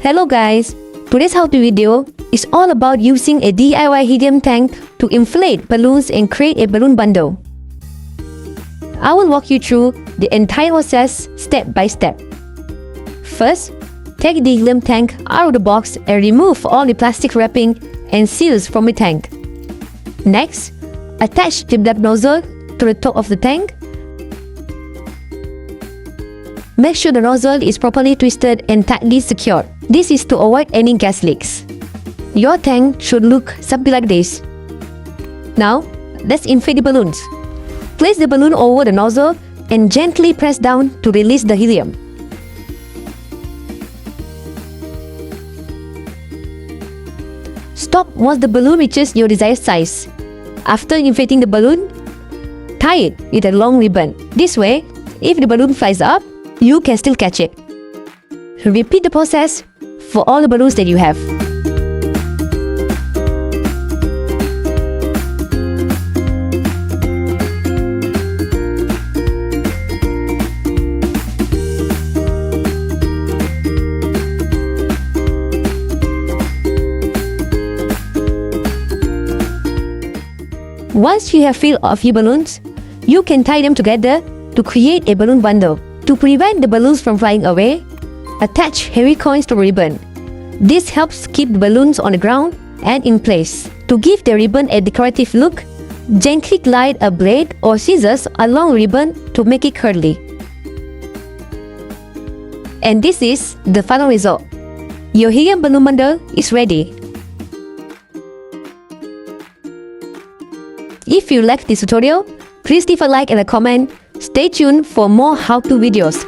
Hello guys, today's how-to video is all about using a DIY helium tank to inflate balloons and create a balloon bundle. I will walk you through the entire process step by step. First, take the helium tank out of the box and remove all the plastic wrapping and seals from the tank. Next, attach the black nozzle to the top of the tank. Make sure the nozzle is properly twisted and tightly secured. This is to avoid any gas leaks. Your tank should look something like this. Now, let's inflate the balloons. Place the balloon over the nozzle and gently press down to release the helium. Stop once the balloon reaches your desired size. After inflating the balloon, tie it with a long ribbon. This way, if the balloon flies up, you can still catch it. Repeat the process for all the balloons that you have. Once you have filled a few balloons, you can tie them together to create a balloon bundle. To prevent the balloons from flying away, attach heavy coins to the ribbon. This helps keep the balloons on the ground and in place. To give the ribbon a decorative look, gently glide a blade or scissors along the ribbon to make it curly. And this is the final result. Your helium balloon bundle is ready. If you liked this tutorial, please leave a like and a comment. Stay tuned for more how-to videos.